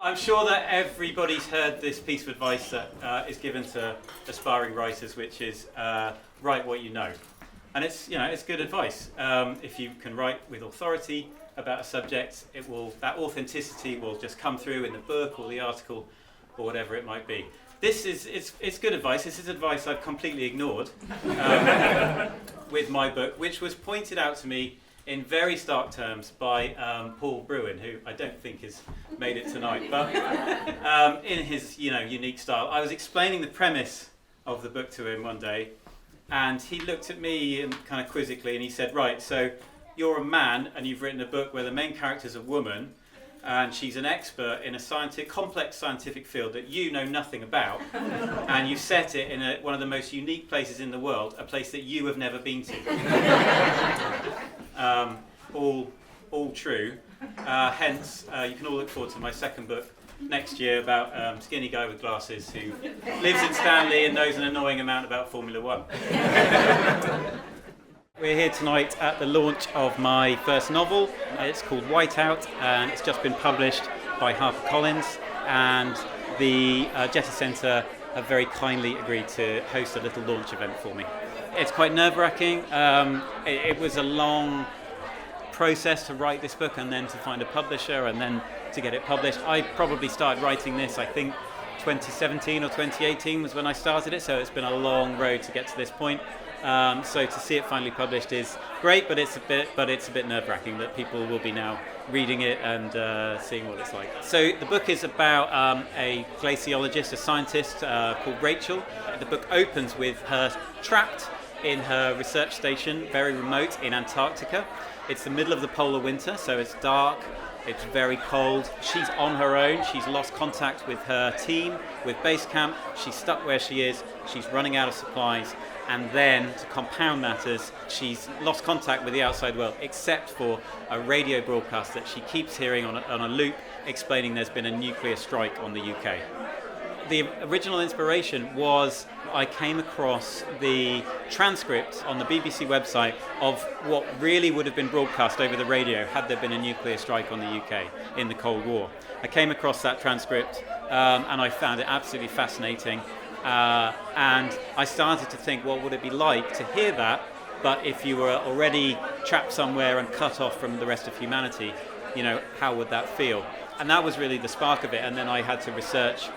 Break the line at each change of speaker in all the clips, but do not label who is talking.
I'm sure that everybody's heard this piece of advice that is given to aspiring writers, which is write what you know. And it's good advice. If you can write with authority about a subject, that authenticity will just come through in the book or the article or whatever it might be. It's good advice. This is advice I've completely ignored with my book, which was pointed out to me in very stark terms by Paul Bruin, who I don't think has made it tonight, but in his unique style. I was explaining the premise of the book to him one day, and he looked at me and kind of quizzically, and he said, "Right, so you're a man, and you've written a book where the main character's a woman, and she's an expert in a complex scientific field that you know nothing about, and you've set it in one of the most unique places in the world, a place that you have never been to." All true. Hence, you can all look forward to my second book next year about a skinny guy with glasses who lives in Stanley and knows an annoying amount about Formula One. We're here tonight at the launch of my first novel. It's called Whiteout, and it's just been published by HarperCollins, and the Jetty Centre have very kindly agreed to host a little launch event for me. It's quite nerve-wracking. It was a long process to write this book and then to find a publisher and then to get it published. I probably started writing this, I think 2017 or 2018 was when I started it, so it's been a long road to get to this point. So to see it finally published is great, but it's a bit nerve-wracking that people will be now reading it and seeing what it's like. So the book is about a glaciologist, a scientist called Rachel. The book opens with her trapped in her research station, very remote in Antarctica. It's the middle of the polar winter, so it's dark, it's very cold. She's on her own, she's lost contact with her team, with base camp, she's stuck where she is, she's running out of supplies, and then, to compound matters, she's lost contact with the outside world, except for a radio broadcast that she keeps hearing on a loop, explaining there's been a nuclear strike on the UK. The original inspiration was I came across the transcript on the BBC website of what really would have been broadcast over the radio had there been a nuclear strike on the UK in the Cold War. I came across that transcript and I found it absolutely fascinating. And I started to think, what would it be like to hear that, but if you were already trapped somewhere and cut off from the rest of humanity, how would that feel? And that was really the spark of it, and then I had to research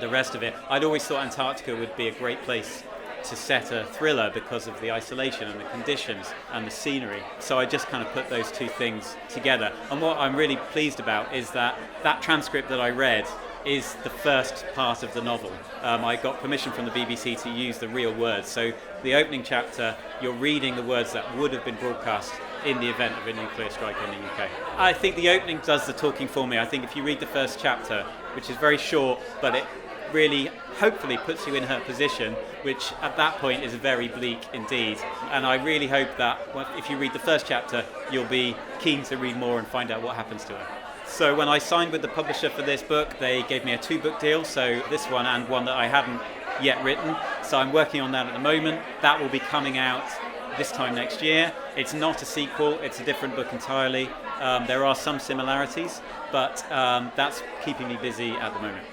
the rest of it. I'd always thought Antarctica would be a great place to set a thriller because of the isolation and the conditions and the scenery. So I just kind of put those two things together. And what I'm really pleased about is that transcript that I read is the first part of the novel. I got permission from the BBC to use the real words. So the opening chapter, you're reading the words that would have been broadcast in the event of a nuclear strike in the UK. I think the opening does the talking for me. I think if you read the first chapter, which is very short, but it really hopefully puts you in her position, which at that point is very bleak indeed. And I really hope that if you read the first chapter, you'll be keen to read more and find out what happens to her. So when I signed with the publisher for this book, they gave me a 2-book deal, so this one and one that I hadn't yet written. So I'm working on that at the moment. That will be coming out this time next year. It's not a sequel, it's a different book entirely. There are some similarities, but that's keeping me busy at the moment.